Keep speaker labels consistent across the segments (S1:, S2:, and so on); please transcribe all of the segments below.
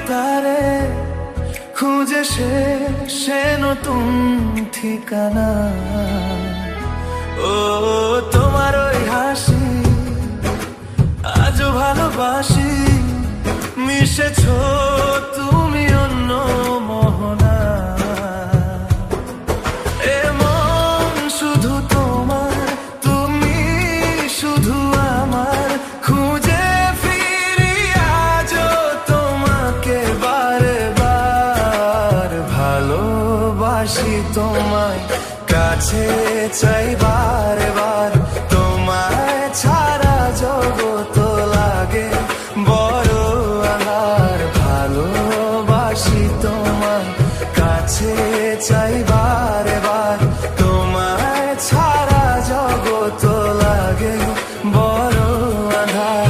S1: তারে খুঁজে সে নতুন ঠিকানা। ও তোমার ওই হাসি আজও ভালোবাসি, মিশেছ তুমি অন্য মোহনা। এ মন শুধু তোমার, তুমি শুধু আমার, খুঁজে ফিরি আজও তোমাকে বারে বার। ভালোবাসি তোমায়, কাছে চাই বারে বার, তোমায় ছাড়া জগৎ লাগে বড় আঁধার। ভালোবাসি তোমায়, কাছে চাই বারে বার, তোমায় ছাড়া জগৎ লাগে বড় আঁধার।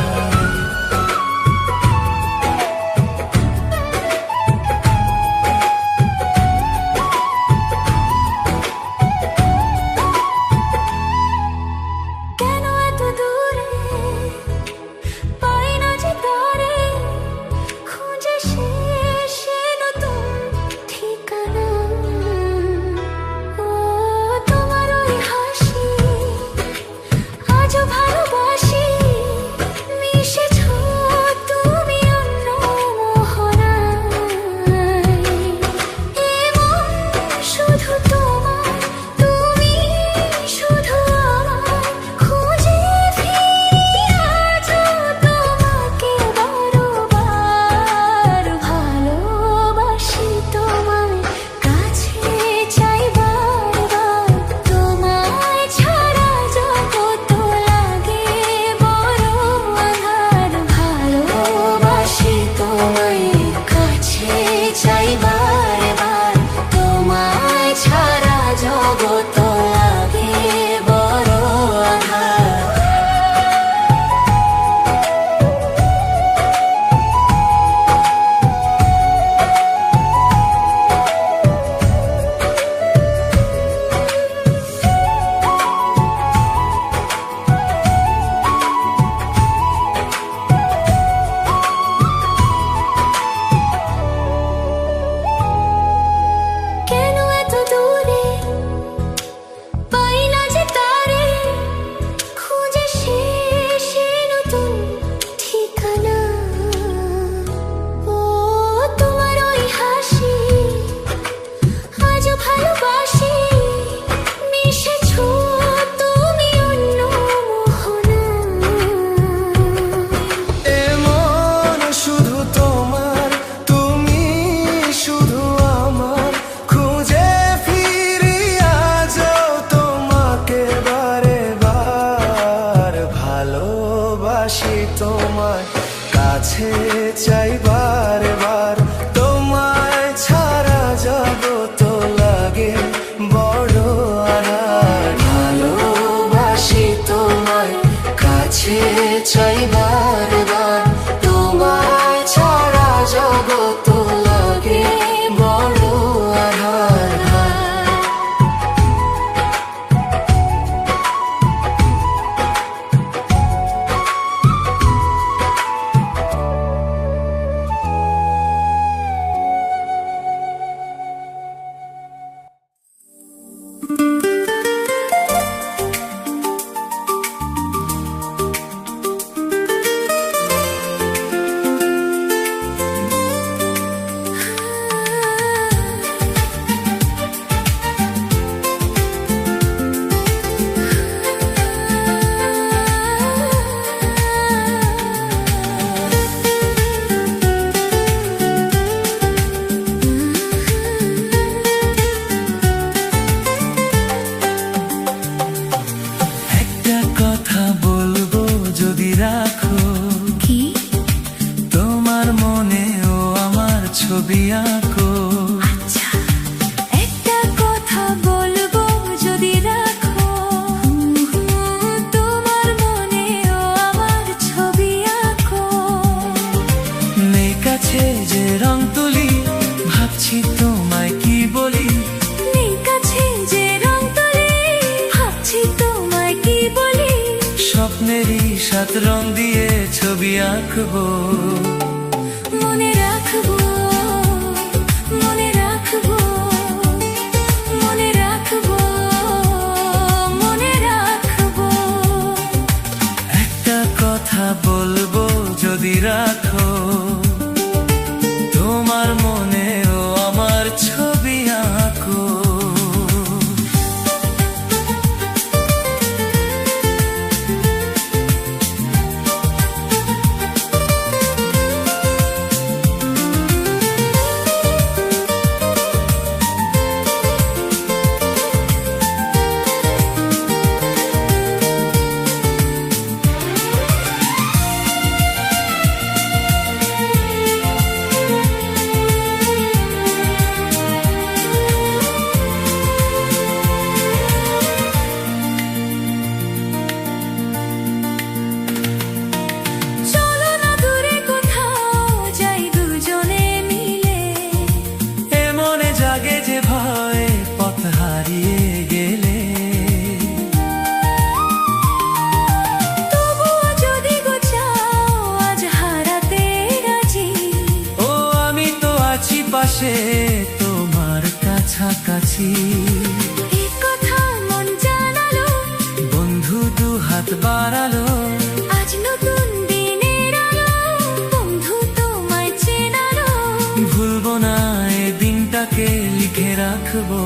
S1: তোমায়, কাছে চাই বারে বার, তোমায় ছাড়া জগৎ লাগে বড় আঁধার। ভালোবাসি তোমায়, কাছে চাই বারে বার, তোমায় ছাড়া জগৎ লাগে বড় আঁধার। ছবি আঁকো।
S2: আচ্ছা, একটা কথা বলবো যদি রাখো, তোমার মনেও আমার ছবি আঁকো।
S1: নেই কাছে যে রং তুলি, ভাবছি তোমায় কি বলি।
S2: নেই কাছে যে রং তুলি, ভাবছি তোমায় কি বলি।
S1: স্বপ্নেরই 7 রং দিয়ে ছবি আঁকবো,
S2: মনে রাখবো।
S1: তোমার কাছাকাছি।
S2: এই কথা মন জানালো,
S1: বন্ধু দু হাত বাড়ালো,
S2: আজ নতুন দিনের আলো, বন্ধু তোমায় চেনালো।
S1: ভুলবো না এ দিনটাকে, লিখে রাখবো।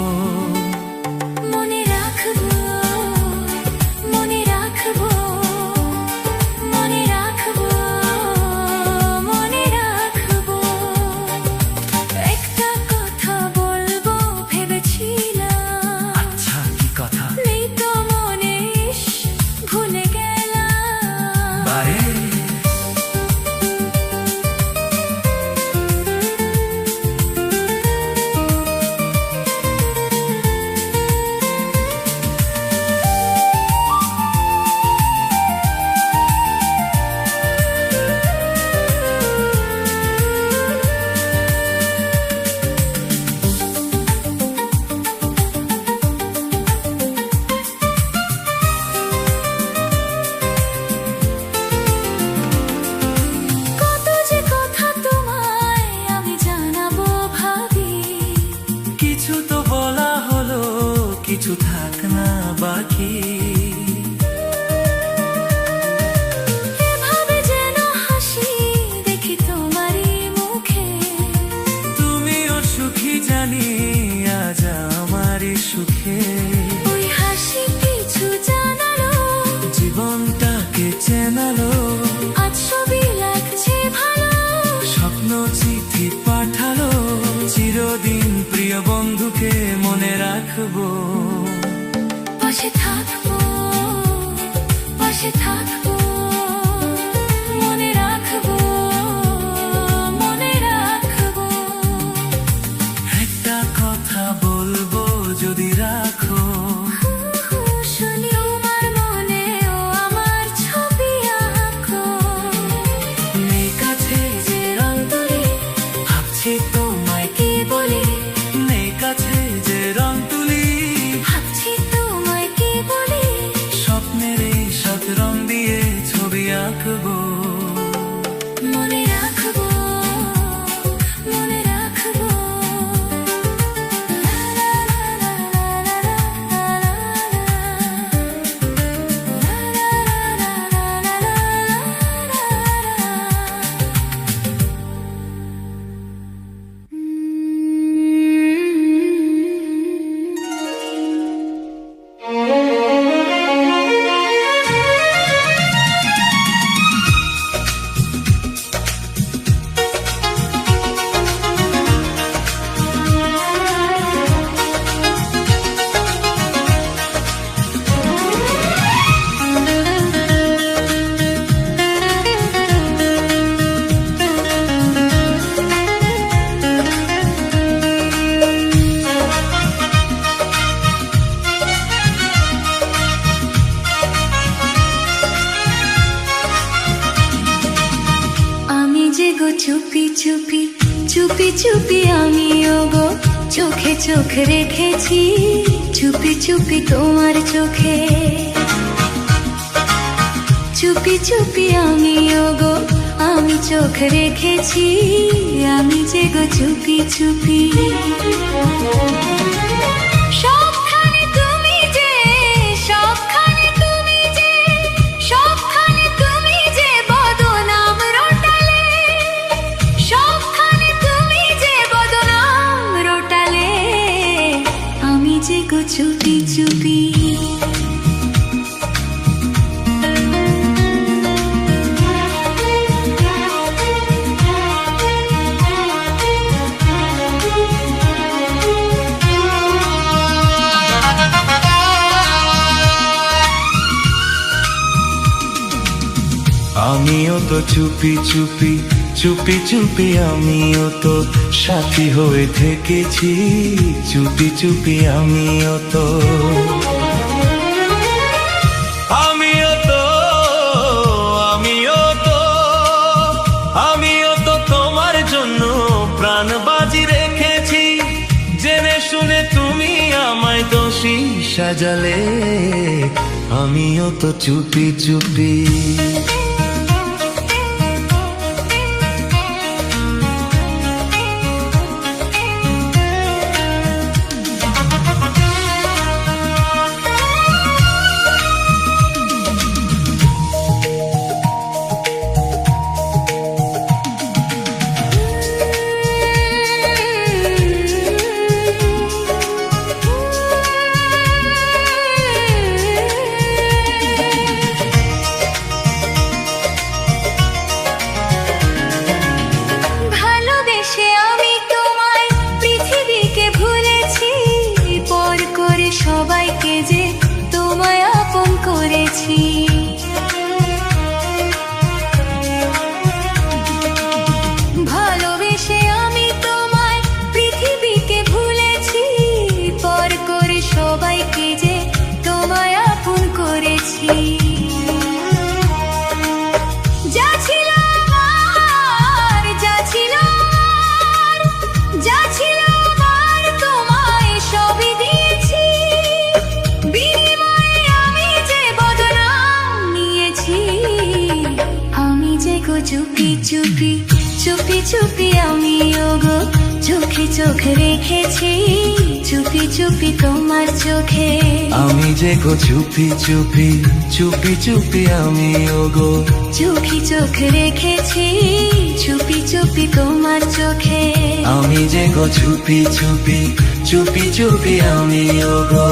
S2: মনে রাখবো, মনে রাখবো, মনে রাখবো, মনে রাখবো। একটা কথা বলবো ভেবেছিলাম,
S1: আচ্ছা কি কথা?
S2: নেই তো মনে, ইস, ভুলে গেলাম।
S1: বারে
S2: কত যে কথা তোমায় আমি জানাবো ভাবি,
S1: কিছু তো বলা হলো, কিছু থাক না বাকি।
S2: এভাবে যেন হাসি দেখি তোমারই মুখে।
S1: তুমিও সুখী জানি, আজ আমার সুখে।
S2: ওই হাসি কিছু জানালো,
S1: জীবনটাকে চেনালো,
S2: আজ সবই লাগছে ভালো।
S1: স্বপ্ন চিঠি পাঠালো, চিরদিন প্রিয় বন্ধুকে মনে রাখবো।
S2: পাশে থাকবো, পাশে থাকবো, মনে রাখবো, মনে রাখবো।
S1: একটা কথা বলবো যদি রাখো,
S2: শুনি তোমার মনেও আমার ছবি আঁকো।
S1: নেই কাছে
S2: যে রং তুলি,
S1: ভাবছি তোমায়
S2: কি বলি,
S1: নেই কাছে যে রং তুলি,
S2: ভাবছি তোমায় কি বলি।
S1: স্বপ্নের এই সাত রং দিয়ে ছবি আঁকবো।
S2: মনে রাখবো, মনে রাখবো। লা লা লা লা লা লা লা লা আমি যে গো চুপি চুপি, চুপি চুপি আমিও গো চোখে চোখ রেখেছি, চুপি চুপি তোমার চোখে। চুপি চুপি আমিও গো, আমি চোখ রেখেছি, আমি যে গো চুপি চুপি। সবখানে তুমি যে, সবখানে তুমি যে, সবখানে তুমি যে বদনাম রটালে, সবখানে তুমি যে বদনাম রটালে, আমি যে গো চুপি চুপি।
S1: আমিও তো চুপি চুপি, চুপি চুপি আমিও তো সাথী হয়ে থেকেছি, চুপি চুপি আমিও তো। আমিও তো, আমিও তো, আমিও তো তোমার জন্য প্রাণ বাজি রেখেছি, জেনে শুনে তুমি আমায় দোষী সাজালে, আমিও তো চুপি চুপি।
S2: চুপি চুপি চুপি চুপি আমি ওগো চোখে চোখ রেখেছি চুপি চুপি তোমার চোখে
S1: আমি যে গো চুপি চুপি চুপি চুপি আমি ওগো
S2: চোখে চোখ রেখেছি চুপি চুপি তোমার চোখে
S1: আমি যে গো চুপি চুপি চুপি চুপি আমি ওগো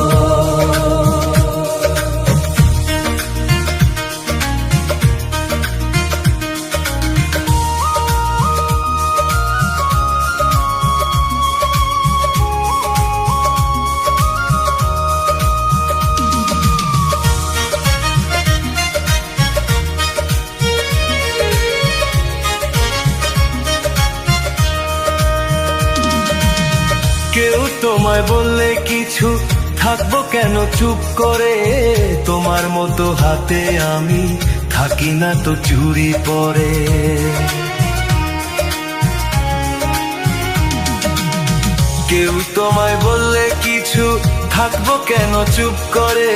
S1: কেউ তোমায় বললে কিছু থাকবো কেন চুপ করে তোমার মতো হাতে আমি থাকি না তো চুরি পরে কেউ তোমায় বললে কিছু থাকবো কেন চুপ করে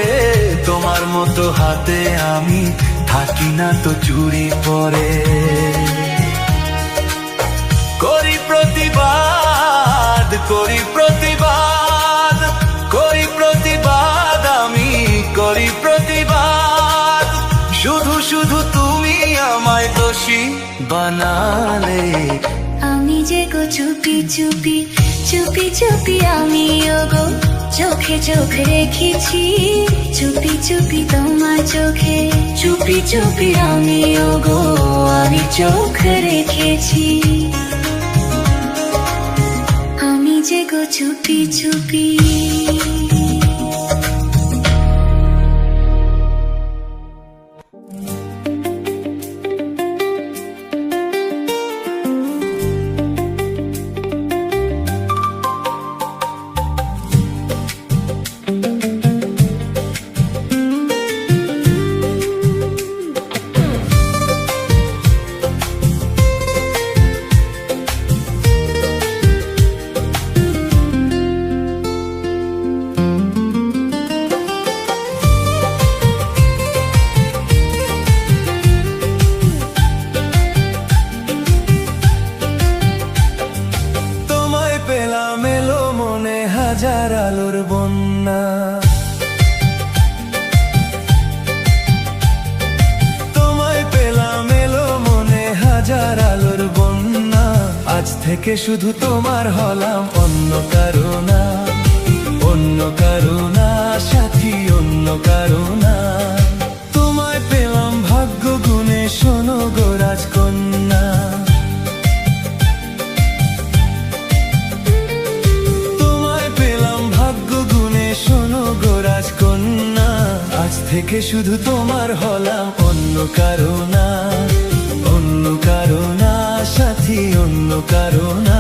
S1: তোমার মতো হাতে আমি থাকি না তো চুরি পরে করি প্রতিবাদ করি প্রতিবাদ করি প্রতিবাদ আমি করি প্রতিবাদ শুধু শুধু তুমি আমায় দোষী বানালে
S2: আমি যে গো চুপি চুপি চুপি চুপি আমি ওগো চোখে চোখ রেখেছি চুপি চুপি তোমার চোখে চুপি চুপি আমি ওগো আমি চোখ রেখেছি আমি যে গো চুপি চুপি
S1: হাজার আলোর বন্যা তোমায় পেলাম এলো মনে হাজার আলোর বন্যা আজ থেকে শুধু তোমার হলাম অন্য কারো না অন্য কারো না সাথী অন্য কারো না তোমায় পেলাম ভাগ্য গুণে শোনো গো রাজকন্যা থেকে শুধু তোমার হলাম অন্য কারো না অন্য কারো না সাথী অন্য কারো না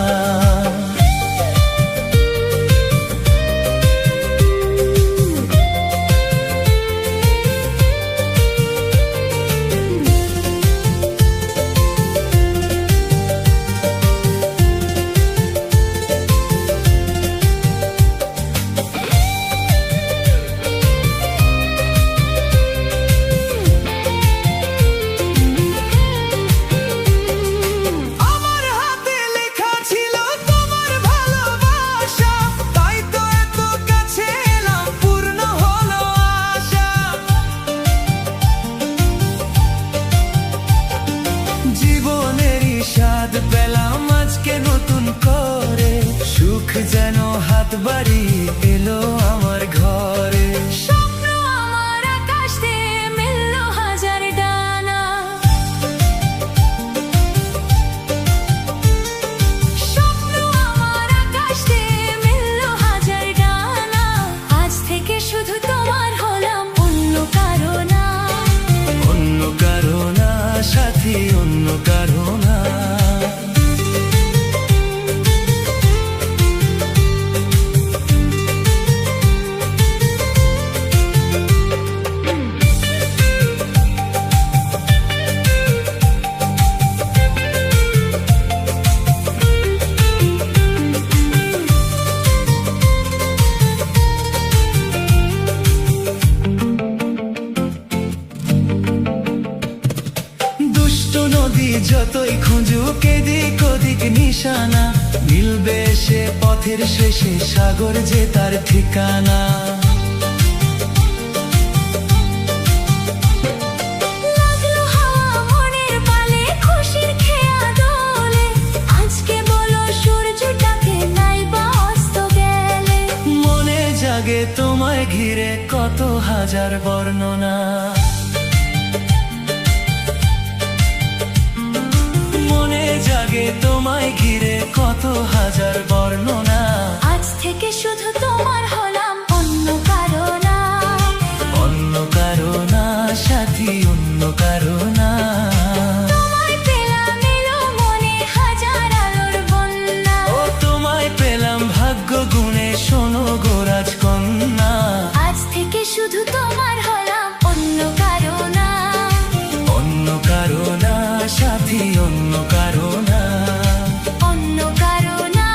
S1: পেলাম আজকে নতুন করে সুখ যেন হাত বাড়িয়ে এলো আমার ঘরে
S2: স্বপ্ন আমার আকাশ দিয়ে মিলল হাজার ডানা স্বপ্ন আমার আকাশ দিয়ে মিলল হাজার ডানা আজ থেকে শুধু তোমার হলাম অন্য কারো না
S1: অন্য কারো না সাথী অন্য কারো না যতই খুঁজুক এদিক ওদিক নিশানা, মিলবে সে পথের শেষে সাগর যে তার ঠিকানা।
S2: লাগলো হাওয়া মনের পালে, খুশির খেয়া দোলে, আজকে বলো সূর্যটাকে নাই বা অস্ত গেলে।
S1: মনে জাগে তোমায় ঘিরে কত হাজার বর্ণনা, মনে জাগে তোমায় ঘিরে কত হাজার বর্ণনা।
S2: আজ থেকে শুধু তোমার হলাম, অন্য কারো না।
S1: অন্য কারো না সাথী, অন্য কারো না।
S2: তোমায় পেলাম এলো মনে হাজার আলোর বন্যা।
S1: ও তোমায় পেলাম ভাগ্য গুণে, শোনো গো রাজকন্যা।
S2: আজ থেকে শুধু তোমার হলাম, অন্য কারো না।
S1: অন্য কারো না সাথী, অন্য কারো না।
S2: অন্য কারো না।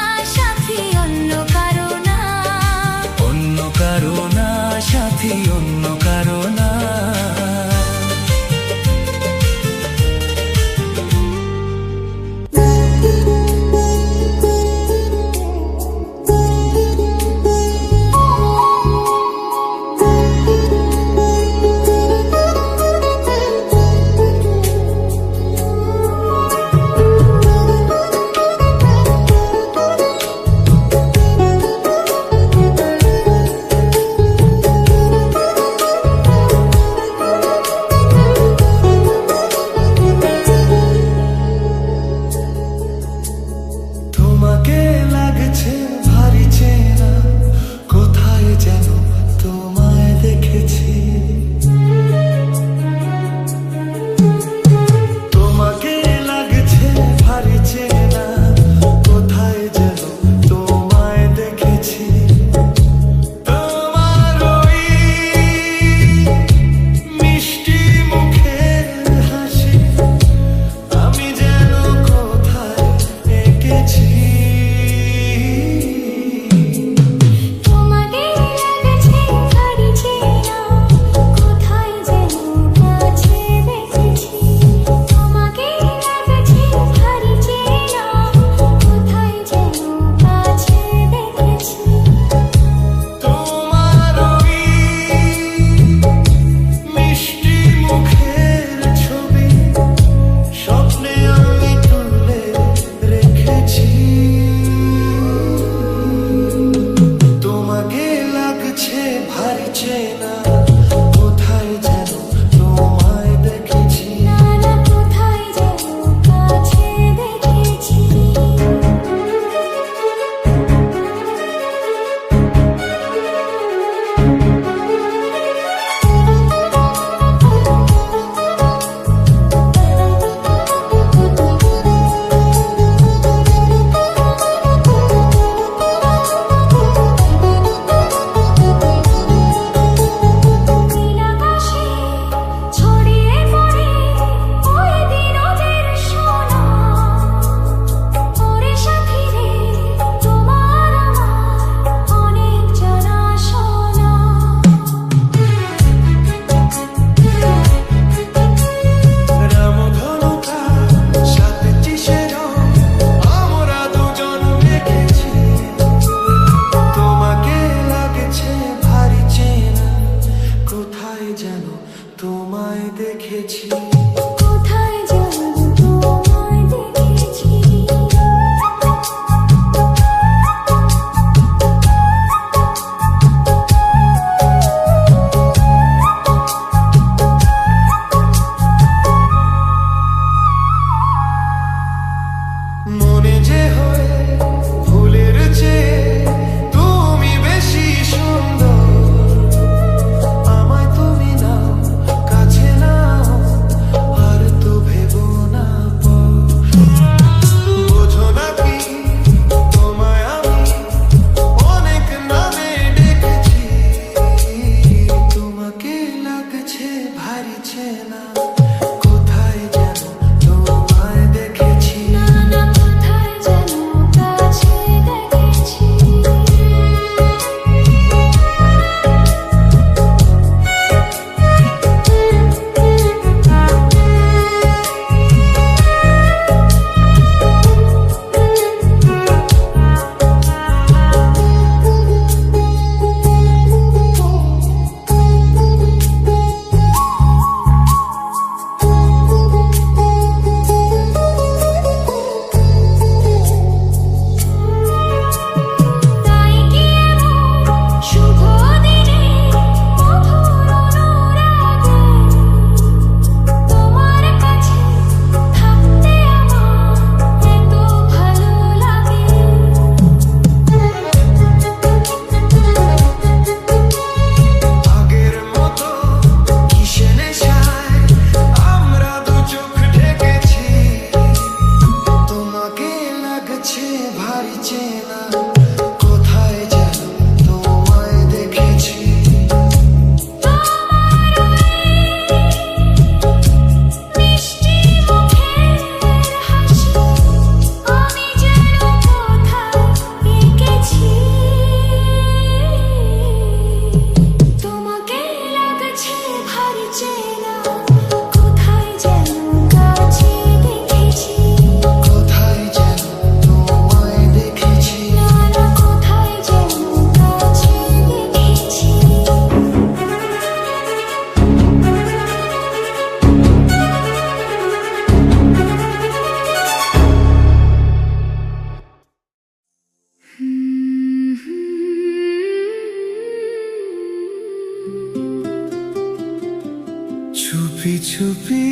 S1: চুপি চুপি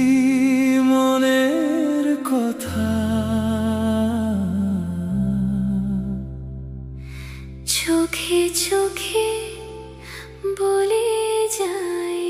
S1: মনের কথা
S2: চোখে চোখে বলে যাই।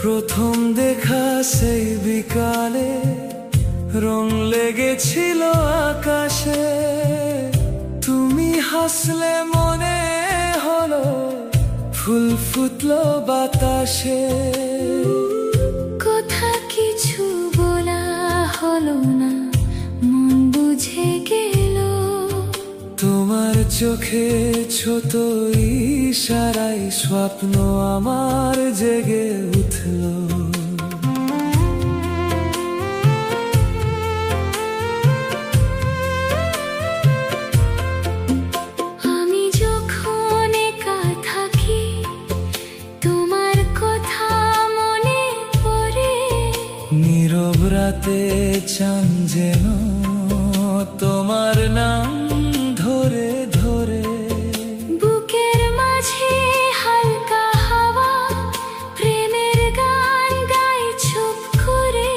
S1: প্রথম দেখা সেই বিকালে রং লেগেছিল আকাশে, তুমি হাসলে মনে হলো ফুল ফুটলো বাতাসে।
S2: কথা কিছু বলা হলো না, মন বুঝে গেল।
S1: তোমার চোখে ছোট ইশারায় স্বপ্ন আমার জেগে উঠল।
S2: আমি যখন একা থাকি তোমার কথা মনে পড়ে।
S1: নীরব রাতে চাঁদ যেন তোমার নাম ধরে ধরে।
S2: বুকের মাঝে হালকা হাওয়া প্রেমের গান গায় চুপ করে।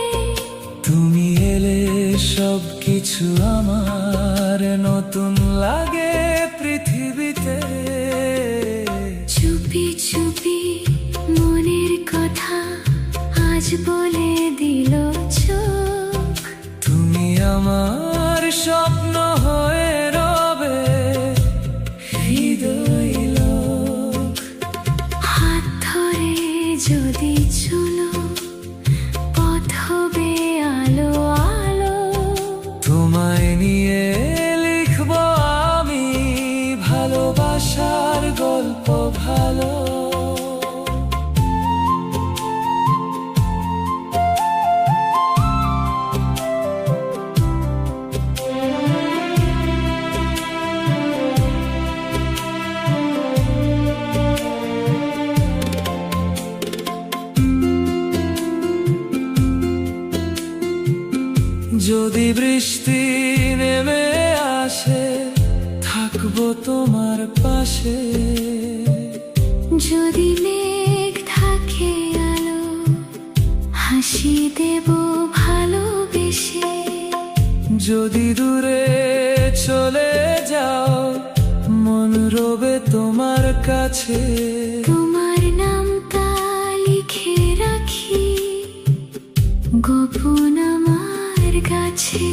S1: তুমি এলে সব কিছু আমার নতুন লাগে পৃথিবীতে।
S2: চুপি চুপি মনের কথা আজ বলে দিল চোখ।
S1: তুমি আমার স্বপ্ন হয়ে রবে হৃদয় লোক।
S2: হাত ধরে যদি চলো পথ হবে আলো আলো।
S1: তোমায় নিয়ে লিখব আমি ভালোবাসার গল্প ভালো। যদি বৃষ্টি নেমে আসে থাকবো তোমার পাশে।
S2: যদি মেঘ থাকে আলো হাসি দেব ভালোবেসে।
S1: যদি দূরে চলে যাও মন রবে তোমার কাছে।
S2: তোমার নামটা লিখে রাখি গোপন আমার কাছে।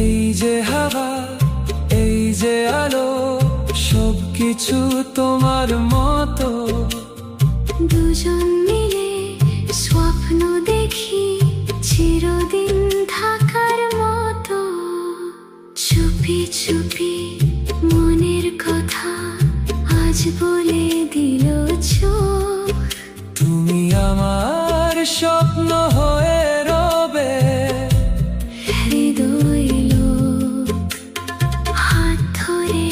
S1: এই যে হাওয়া এই যে আলো সবকিছু তোমার মতো।
S2: দুজন মিলে স্বপ্ন দেখি চিরদিন থাকার মতো। চুপি চুপি মনের কথা আজ বলে দিল চোখ।
S1: তুমি আমার স্বপ্ন হয়ে রবে
S2: হৃদয় লোক। হাত ধরে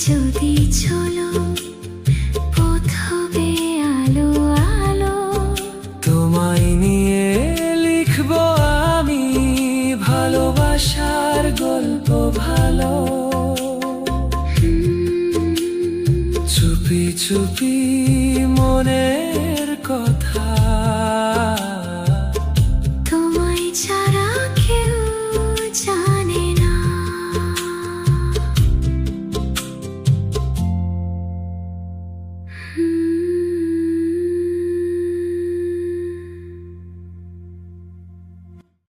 S2: যদি চলো পথ হবে আলো আলো।
S1: তোমায় নিয়ে লিখব আমি ভালোবাসার গল্প ভালো। চুপি চুপি মনে